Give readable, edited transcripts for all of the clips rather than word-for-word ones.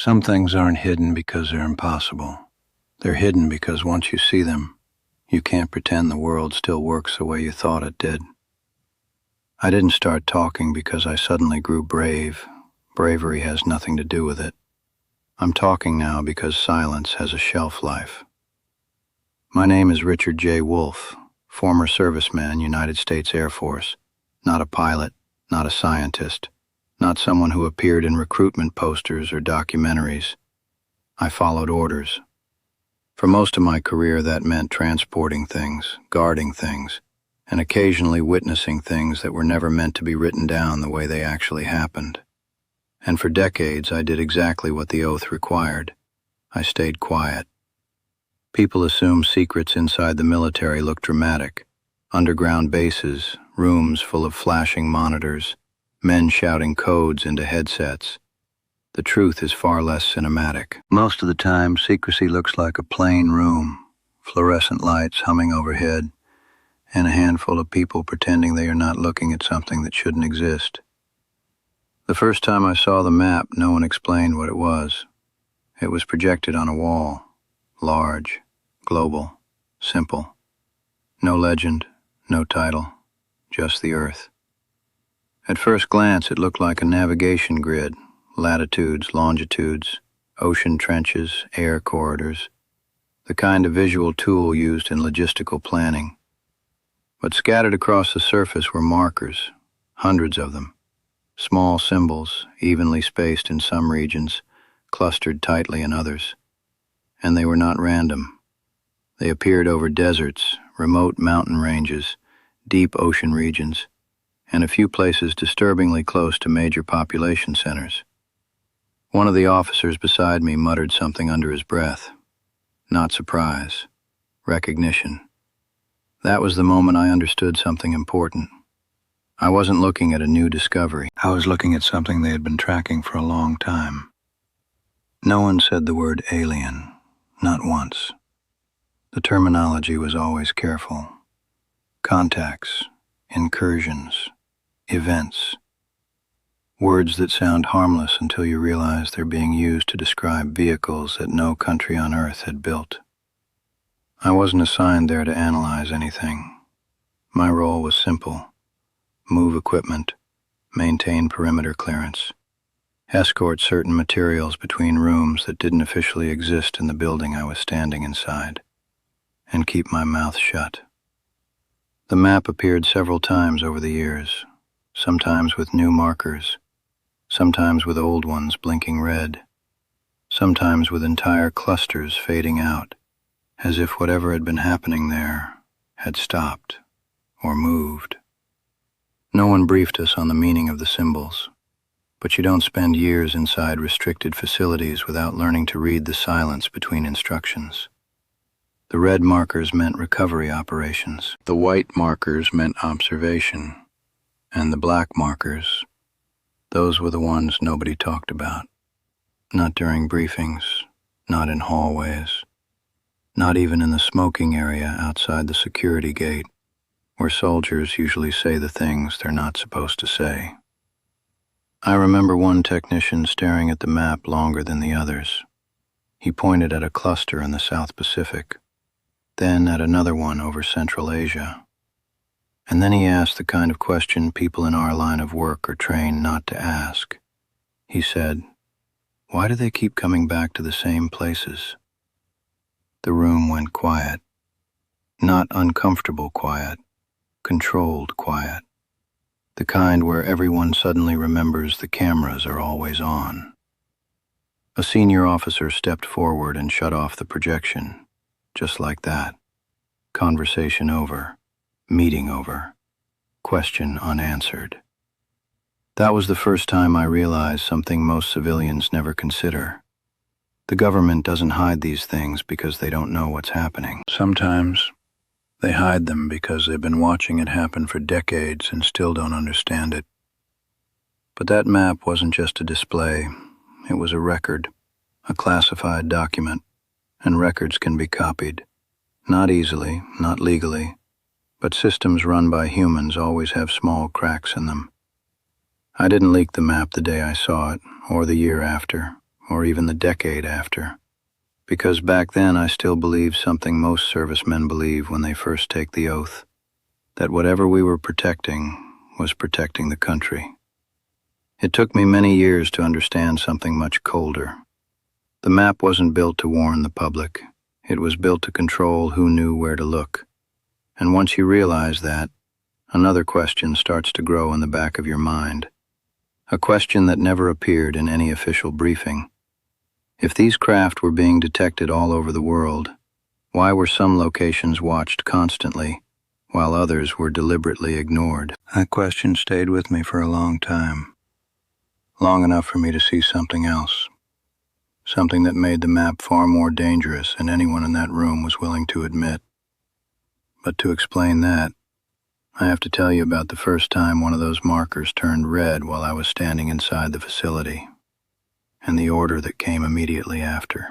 Some things aren't hidden because they're impossible. They're hidden because once you see them, you can't pretend the world still works the way you thought it did. I didn't start talking because I suddenly grew brave. Bravery has nothing to do with it. I'm talking now because silence has a shelf life. My name is Richard J. Wolfe, former serviceman, United States Air Force. Not a pilot, not a scientist, not someone who appeared in recruitment posters or documentaries. I followed orders. For most of my career, that meant transporting things, guarding things, and occasionally witnessing things that were never meant to be written down the way they actually happened. And for decades, I did exactly what the oath required. I stayed quiet. People assume secrets inside the military look dramatic. Underground bases, rooms full of flashing monitors, men shouting codes into headsets. The truth is far less cinematic. Most of the time, secrecy looks like a plain room, fluorescent lights humming overhead, and a handful of people pretending they are not looking at something that shouldn't exist. The first time I saw the map, no one explained what it was. It was projected on a wall, large, global, simple. No legend, no title, just the Earth. At first glance, it looked like a navigation grid. Latitudes, longitudes, ocean trenches, air corridors, the kind of visual tool used in logistical planning. But scattered across the surface were markers, hundreds of them, small symbols, evenly spaced in some regions, clustered tightly in others. And they were not random. They appeared over deserts, remote mountain ranges, deep ocean regions, and a few places disturbingly close to major population centers. One of the officers beside me muttered something under his breath. Not surprise. Recognition. That was the moment I understood something important. I wasn't looking at a new discovery. I was looking at something they had been tracking for a long time. No one said the word alien, not once. The terminology was always careful. Contacts, incursions, events. Words that sound harmless until you realize they're being used to describe vehicles that no country on Earth had built. I wasn't assigned there to analyze anything. My role was simple. Move equipment, maintain perimeter clearance, escort certain materials between rooms that didn't officially exist in the building I was standing inside, and keep my mouth shut. The map appeared several times over the years, sometimes with new markers, sometimes with old ones blinking red, sometimes with entire clusters fading out, as if whatever had been happening there had stopped or moved. No one briefed us on the meaning of the symbols, but you don't spend years inside restricted facilities without learning to read the silence between instructions. The red markers meant recovery operations. The white markers meant observation. And the black markers, those were the ones nobody talked about. Not during briefings, not in hallways, not even in the smoking area outside the security gate, where soldiers usually say the things they're not supposed to say. I remember one technician staring at the map longer than the others. He pointed at a cluster in the South Pacific, then at another one over Central Asia. And then he asked the kind of question people in our line of work are trained not to ask. He said, "Why do they keep coming back to the same places?" The room went quiet. Not uncomfortable quiet, controlled quiet. The kind where everyone suddenly remembers the cameras are always on. A senior officer stepped forward and shut off the projection, just like that. Conversation over. Meeting over. Question unanswered. That was the first time I realized something most civilians never consider. The government doesn't hide these things because they don't know what's happening. Sometimes they hide them because they've been watching it happen for decades and still don't understand it. But that map wasn't just a display. It was a record, a classified document, and records can be copied. Not easily, not legally, but systems run by humans always have small cracks in them. I didn't leak the map the day I saw it, or the year after, or even the decade after. Because back then I still believed something most servicemen believe when they first take the oath, that whatever we were protecting was protecting the country. It took me many years to understand something much colder. The map wasn't built to warn the public. It was built to control who knew where to look. And once you realize that, another question starts to grow in the back of your mind. A question that never appeared in any official briefing. If these craft were being detected all over the world, why were some locations watched constantly, while others were deliberately ignored? That question stayed with me for a long time. Long enough for me to see something else. Something that made the map far more dangerous than anyone in that room was willing to admit. But to explain that, I have to tell you about the first time one of those markers turned red while I was standing inside the facility, and the order that came immediately after.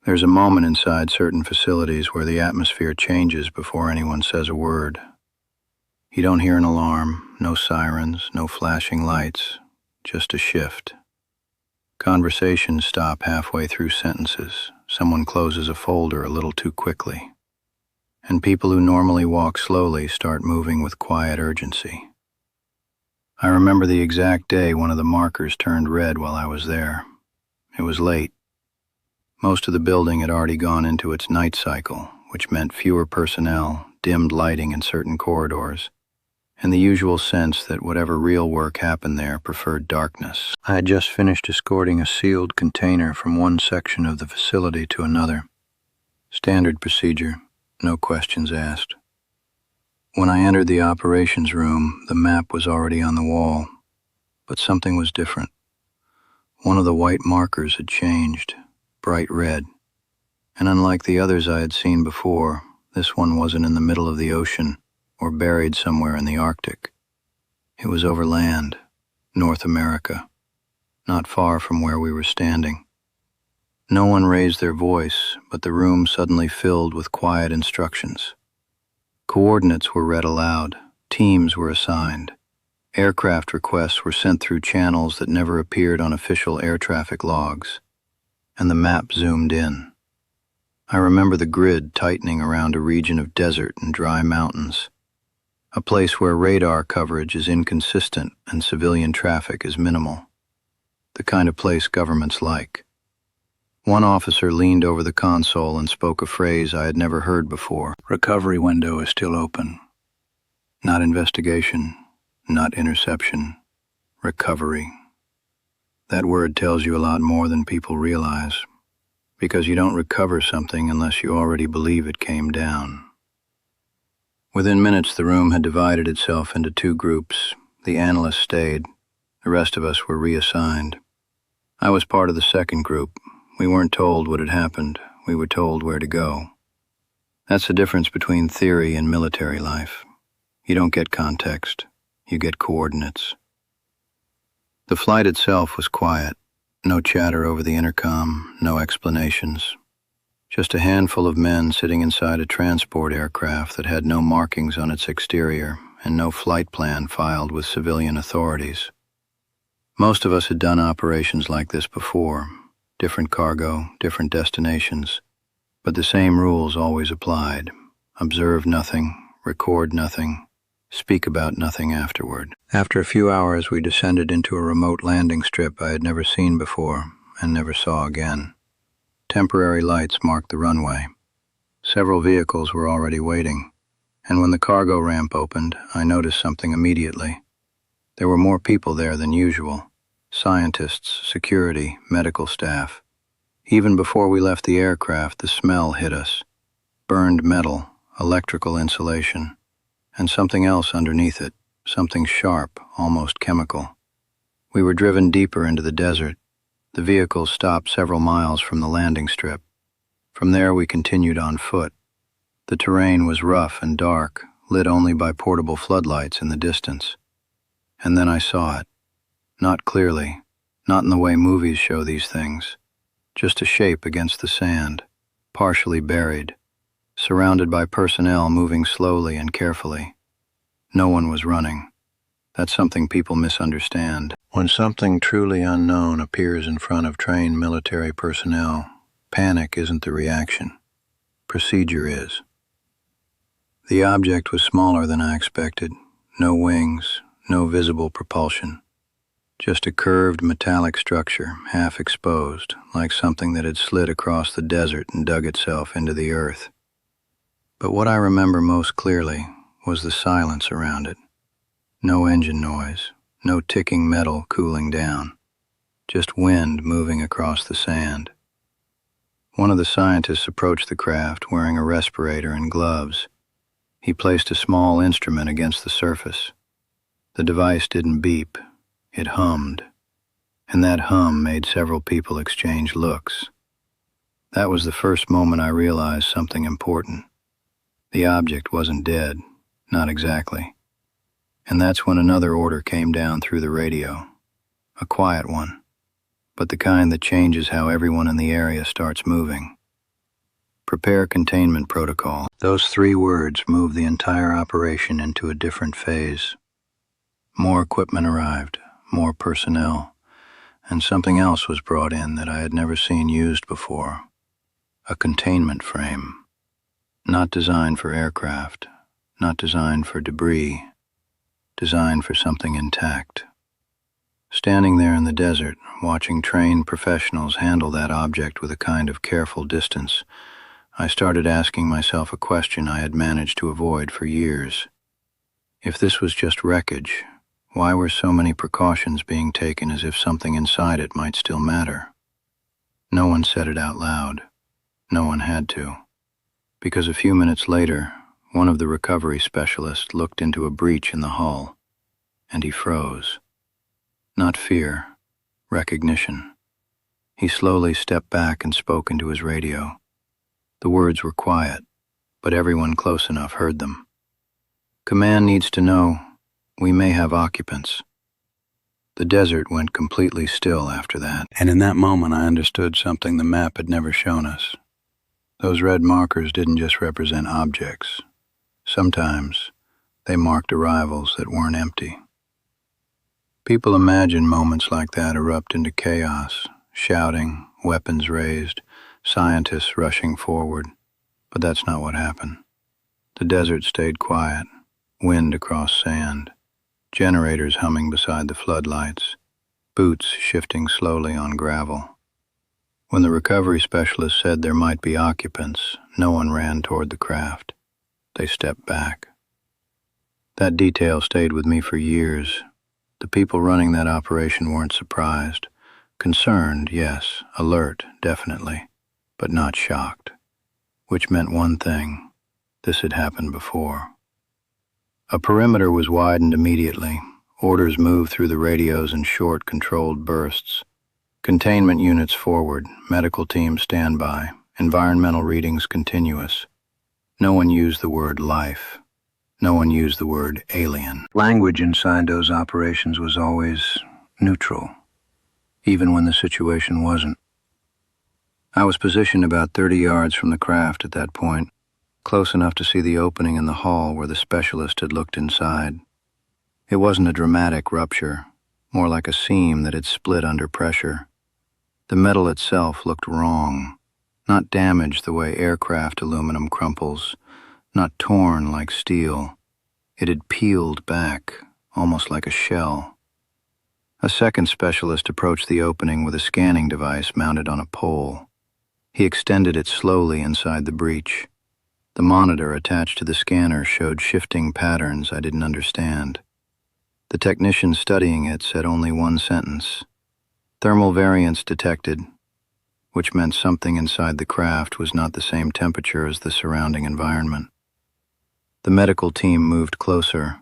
There's a moment inside certain facilities where the atmosphere changes before anyone says a word. You don't hear an alarm, no sirens, no flashing lights, just a shift. Conversations stop halfway through sentences. Someone closes a folder a little too quickly. And people who normally walk slowly start moving with quiet urgency. I remember the exact day one of the markers turned red while I was there. It was late. Most of the building had already gone into its night cycle, which meant fewer personnel, dimmed lighting in certain corridors, and the usual sense that whatever real work happened there preferred darkness. I had just finished escorting a sealed container from one section of the facility to another. Standard procedure, no questions asked. When I entered the operations room, the map was already on the wall, but something was different. One of the white markers had changed, bright red, and unlike the others I had seen before, this one wasn't in the middle of the ocean or buried somewhere in the Arctic. It was over land, North America, not far from where we were standing. No one raised their voice, but the room suddenly filled with quiet instructions. Coordinates were read aloud, teams were assigned, aircraft requests were sent through channels that never appeared on official air traffic logs, and the map zoomed in. I remember the grid tightening around a region of desert and dry mountains, a place where radar coverage is inconsistent and civilian traffic is minimal, the kind of place governments like. One officer leaned over the console and spoke a phrase I had never heard before. Recovery window is still open. Not investigation, not interception, recovery. That word tells you a lot more than people realize, because you don't recover something unless you already believe it came down. Within minutes, the room had divided itself into two groups. The analysts stayed. The rest of us were reassigned. I was part of the second group. We weren't told what had happened. We were told where to go. That's the difference between theory and military life. You don't get context. You get coordinates. The flight itself was quiet. No chatter over the intercom, no explanations. Just a handful of men sitting inside a transport aircraft that had no markings on its exterior and no flight plan filed with civilian authorities. Most of us had done operations like this before. Different cargo, different destinations, but the same rules always applied. Observe nothing, record nothing, speak about nothing afterward. After a few hours, we descended into a remote landing strip I had never seen before and never saw again. Temporary lights marked the runway. Several vehicles were already waiting, and when the cargo ramp opened, I noticed something immediately. There were more people there than usual. Scientists, security, medical staff. Even before we left the aircraft, the smell hit us. Burned metal, electrical insulation, and something else underneath it, something sharp, almost chemical. We were driven deeper into the desert. The vehicles stopped several miles from the landing strip. From there we continued on foot. The terrain was rough and dark, lit only by portable floodlights in the distance. And then I saw it. Not clearly, not in the way movies show these things. Just a shape against the sand, partially buried, surrounded by personnel moving slowly and carefully. No one was running. That's something people misunderstand. When something truly unknown appears in front of trained military personnel, panic isn't the reaction. Procedure is. The object was smaller than I expected. No wings, no visible propulsion. Just a curved metallic structure, half exposed, like something that had slid across the desert and dug itself into the earth. But what I remember most clearly was the silence around it. No engine noise, no ticking metal cooling down, just wind moving across the sand. One of the scientists approached the craft wearing a respirator and gloves. He placed a small instrument against the surface. The device didn't beep, it hummed, and that hum made several people exchange looks. That was the first moment I realized something important. The object wasn't dead, not exactly. And that's when another order came down through the radio. A quiet one, but the kind that changes how everyone in the area starts moving. Prepare containment protocol. Those 3 words moved the entire operation into a different phase. More equipment arrived, more personnel, and something else was brought in that I had never seen used before. A containment frame. Not designed for aircraft, not designed for debris, designed for something intact. Standing there in the desert, watching trained professionals handle that object with a kind of careful distance, I started asking myself a question I had managed to avoid for years. If this was just wreckage, why were so many precautions being taken as if something inside it might still matter? No one said it out loud. No one had to. Because a few minutes later, one of the recovery specialists looked into a breach in the hull, and he froze. Not fear, recognition. He slowly stepped back and spoke into his radio. The words were quiet, but everyone close enough heard them. Command needs to know, we may have occupants. The desert went completely still after that, and in that moment I understood something the map had never shown us. Those red markers didn't just represent objects. Sometimes they marked arrivals that weren't empty. People imagine moments like that erupt into chaos, shouting, weapons raised, scientists rushing forward. But that's not what happened. The desert stayed quiet, wind across sand, generators humming beside the floodlights, boots shifting slowly on gravel. When the recovery specialist said there might be occupants, no one ran toward the craft. They stepped back. That detail stayed with me for years. The people running that operation weren't surprised. Concerned, yes. Alert, definitely. But not shocked. Which meant one thing. This had happened before. A perimeter was widened immediately. Orders moved through the radios in short, controlled bursts. Containment units forward, medical teams standby, environmental readings continuous. No one used the word life. No one used the word alien. Language inside those operations was always neutral, even when the situation wasn't. I was positioned about 30 yards from the craft at that point, close enough to see the opening in the hull where the specialist had looked inside. It wasn't a dramatic rupture, more like a seam that had split under pressure. The metal itself looked wrong, not damaged the way aircraft aluminum crumples, not torn like steel. It had peeled back, almost like a shell. A second specialist approached the opening with a scanning device mounted on a pole. He extended it slowly inside the breach. The monitor attached to the scanner showed shifting patterns I didn't understand. The technician studying it said only one sentence. Thermal variance detected, which meant something inside the craft was not the same temperature as the surrounding environment. The medical team moved closer.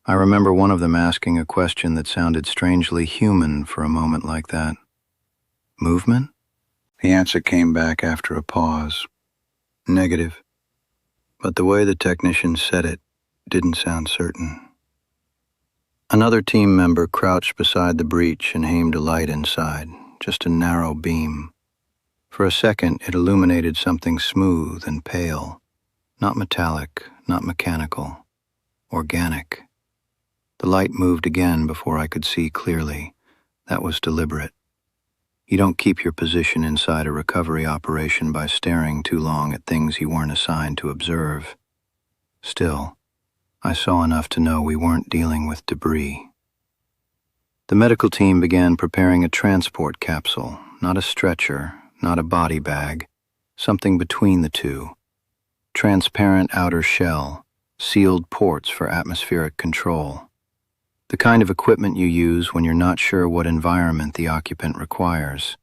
I remember one of them asking a question that sounded strangely human for a moment like that. Movement? The answer came back after a pause. Negative. But the way the technician said it didn't sound certain. Another team member crouched beside the breach and aimed a light inside, just a narrow beam. For a second, it illuminated something smooth and pale, not metallic, not mechanical, organic. The light moved again before I could see clearly. That was deliberate. You don't keep your position inside a recovery operation by staring too long at things you weren't assigned to observe. Still, I saw enough to know we weren't dealing with debris. The medical team began preparing a transport capsule, not a stretcher, not a body bag, something between the two. Transparent outer shell, sealed ports for atmospheric control. The kind of equipment you use when you're not sure what environment the occupant requires,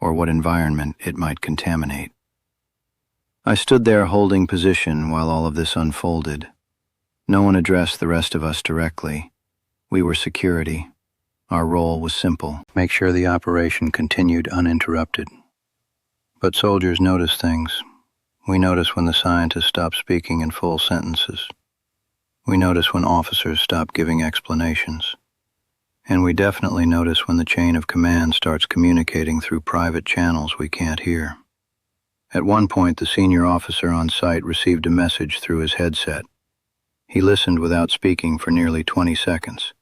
or what environment it might contaminate. I stood there holding position while all of this unfolded. No one addressed the rest of us directly. We were security. Our role was simple: make sure the operation continued uninterrupted. But soldiers notice things. We notice when the scientists stop speaking in full sentences. We notice when officers stop giving explanations. And we definitely notice when the chain of command starts communicating through private channels we can't hear. At one point, the senior officer on site received a message through his headset. He listened without speaking for nearly 20 seconds.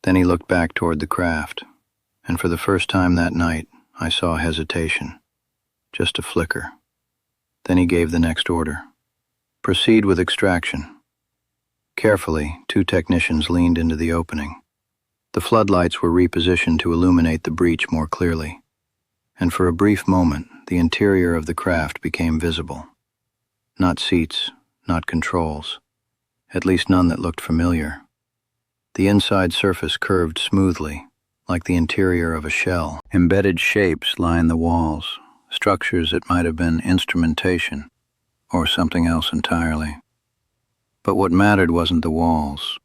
Then he looked back toward the craft, and for the first time that night, I saw hesitation. Just a flicker. Then he gave the next order. Proceed with extraction. Carefully, 2 technicians leaned into the opening. The floodlights were repositioned to illuminate the breach more clearly, and for a brief moment, the interior of the craft became visible. Not seats, not controls, at least none that looked familiar. The inside surface curved smoothly, like the interior of a shell. Embedded shapes lined the walls, structures that might have been instrumentation, or something else entirely. But what mattered wasn't the walls.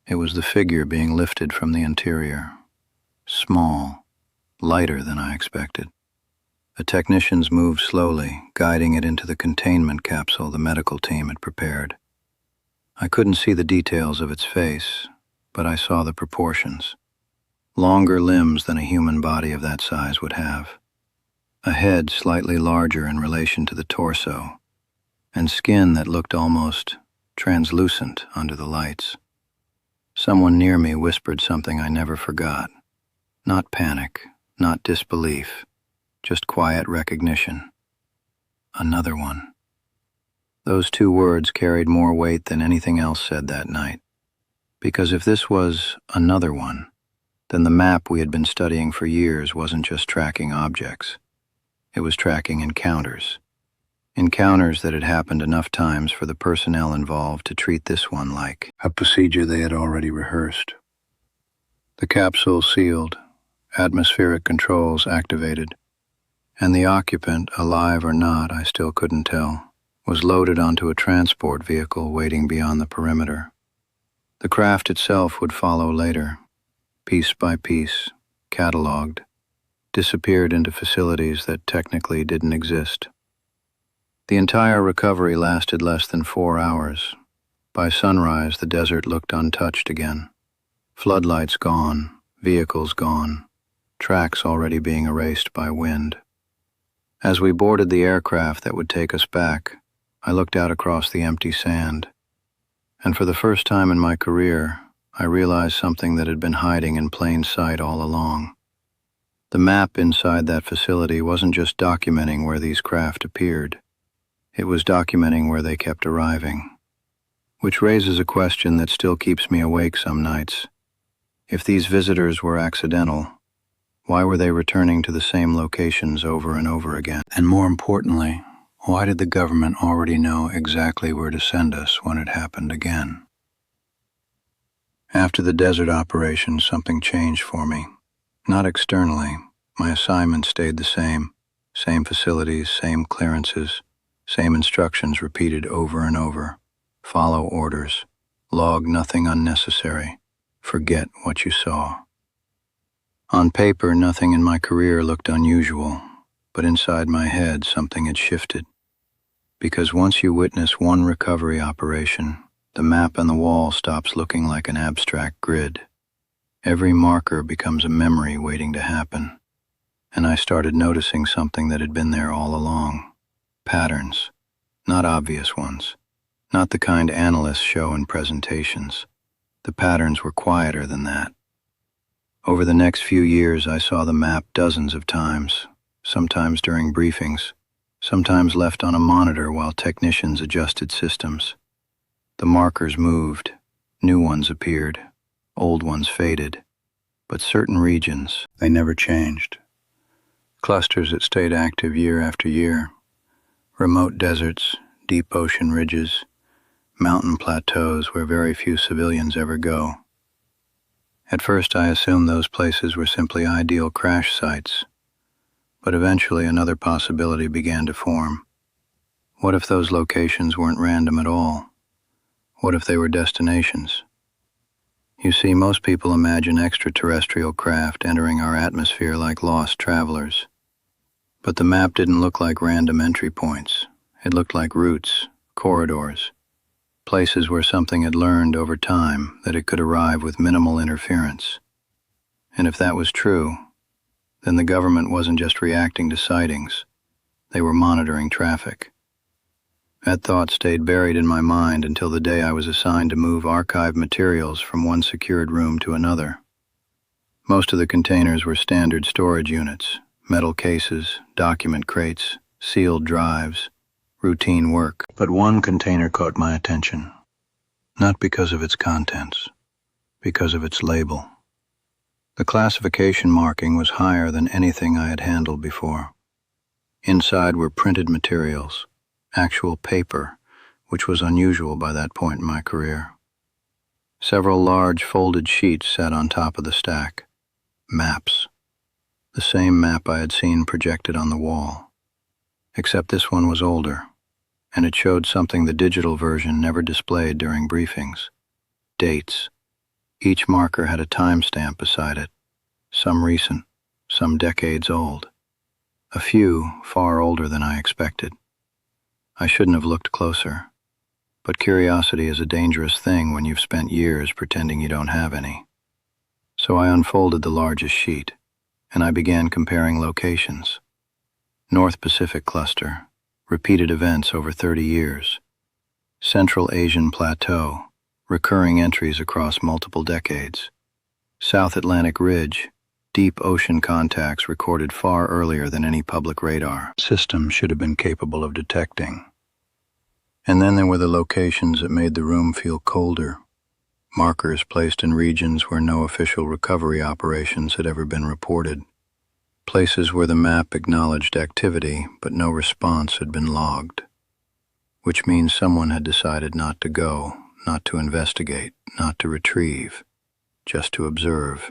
It was the figure being lifted from the interior. Small, lighter than I expected. The technicians moved slowly, guiding it into the containment capsule the medical team had prepared. I couldn't see the details of its face, but I saw the proportions. Longer limbs than a human body of that size would have. A head slightly larger in relation to the torso, and skin that looked almost translucent under the lights. Someone near me whispered something I never forgot. Not panic, not disbelief, just quiet recognition. Another one. Those 2 words carried more weight than anything else said that night. Because if this was another one, then the map we had been studying for years wasn't just tracking objects. It was tracking encounters. Encounters that had happened enough times for the personnel involved to treat this one like a procedure they had already rehearsed. The capsule sealed, atmospheric controls activated, and the occupant, alive or not, I still couldn't tell, was loaded onto a transport vehicle waiting beyond the perimeter. The craft itself would follow later, piece by piece, catalogued, disappeared into facilities that technically didn't exist. The entire recovery lasted less than 4 hours. By sunrise, the desert looked untouched again. Floodlights gone, vehicles gone, tracks already being erased by wind. As we boarded the aircraft that would take us back, I looked out across the empty sand, and for the first time in my career, I realized something that had been hiding in plain sight all along. The map inside that facility wasn't just documenting where these craft appeared. It was documenting where they kept arriving. Which raises a question that still keeps me awake some nights. If these visitors were accidental, why were they returning to the same locations over and over again? And more importantly, why did the government already know exactly where to send us when it happened again? After the desert operation, something changed for me. Not externally. My assignment stayed the same. Same facilities, same clearances, same instructions repeated over and over. Follow orders. Log nothing unnecessary. Forget what you saw. On paper, nothing in my career looked unusual, but inside my head, something had shifted. Because once you witness one recovery operation, the map on the wall stops looking like an abstract grid. Every marker becomes a memory waiting to happen. And I started noticing something that had been there all along. Patterns, not obvious ones, not the kind analysts show in presentations, The patterns were quieter than that. Over the next few years, I saw the map dozens of times, sometimes during briefings, sometimes left on a monitor while technicians adjusted systems. The markers moved, new ones appeared, old ones faded, but certain regions, they never changed. Clusters that stayed active year after year. Remote deserts, deep ocean ridges, mountain plateaus where very few civilians ever go. At first I assumed those places were simply ideal crash sites, but eventually another possibility began to form. What if those locations weren't random at all? What if they were destinations? You see, most people imagine extraterrestrial craft entering our atmosphere like lost travelers. But the map didn't look like random entry points. It looked like routes, corridors, places where something had learned over time that it could arrive with minimal interference. And if that was true, then the government wasn't just reacting to sightings. They were monitoring traffic. That thought stayed buried in my mind until the day I was assigned to move archived materials from one secured room to another. Most of the containers were standard storage units, metal cases, document crates, sealed drives, routine work. But one container caught my attention, not because of its contents, because of its label. The classification marking was higher than anything I had handled before. Inside were printed materials, actual paper, which was unusual by that point in my career. Several large folded sheets sat on top of the stack. Maps. The same map I had seen projected on the wall. Except this one was older, and it showed something the digital version never displayed during briefings. Dates. Each marker had a timestamp beside it, some recent, some decades old. A few far older than I expected. I shouldn't have looked closer, but curiosity is a dangerous thing when you've spent years pretending you don't have any. So I unfolded the largest sheet, and I began comparing locations. North Pacific Cluster, repeated events over 30 years. Central Asian Plateau, recurring entries across multiple decades. South Atlantic Ridge, deep ocean contacts recorded far earlier than any public radar system should have been capable of detecting. And then there were the locations that made the room feel colder. Markers placed in regions where no official recovery operations had ever been reported. Places where the map acknowledged activity, but no response had been logged. Which means someone had decided not to go, not to investigate, not to retrieve, just to observe.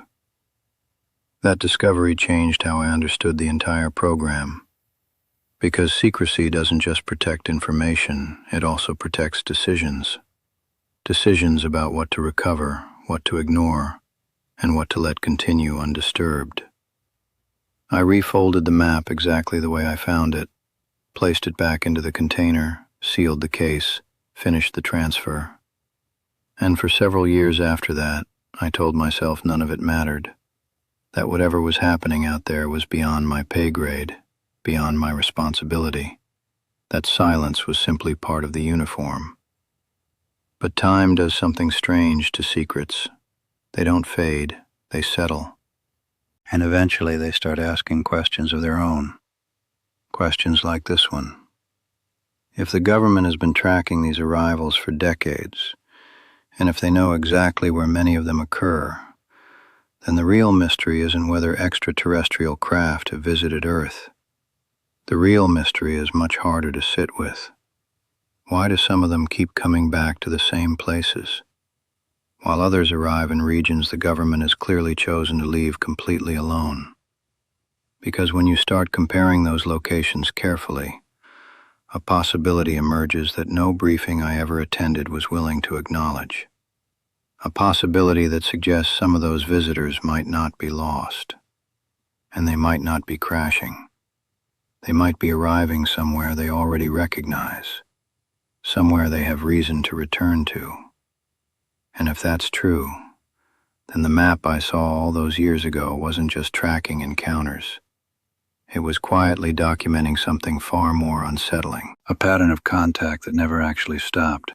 That discovery changed how I understood the entire program. Because secrecy doesn't just protect information, it also protects decisions. Decisions about what to recover, what to ignore, and what to let continue undisturbed. I refolded the map exactly the way I found it, placed it back into the container, sealed the case, finished the transfer. And for several years after that, I told myself none of it mattered, that whatever was happening out there was beyond my pay grade, beyond my responsibility, that silence was simply part of the uniform. But time does something strange to secrets. They don't fade, they settle. And eventually they start asking questions of their own. Questions like this one. If the government has been tracking these arrivals for decades, and if they know exactly where many of them occur, then the real mystery isn't whether extraterrestrial craft have visited Earth. The real mystery is much harder to sit with. Why do some of them keep coming back to the same places, while others arrive in regions the government has clearly chosen to leave completely alone? Because when you start comparing those locations carefully, a possibility emerges that no briefing I ever attended was willing to acknowledge. A possibility that suggests some of those visitors might not be lost, and they might not be crashing. They might be arriving somewhere they already recognize, somewhere they have reason to return to. And if that's true, then the map I saw all those years ago wasn't just tracking encounters. It was quietly documenting something far more unsettling, a pattern of contact that never actually stopped.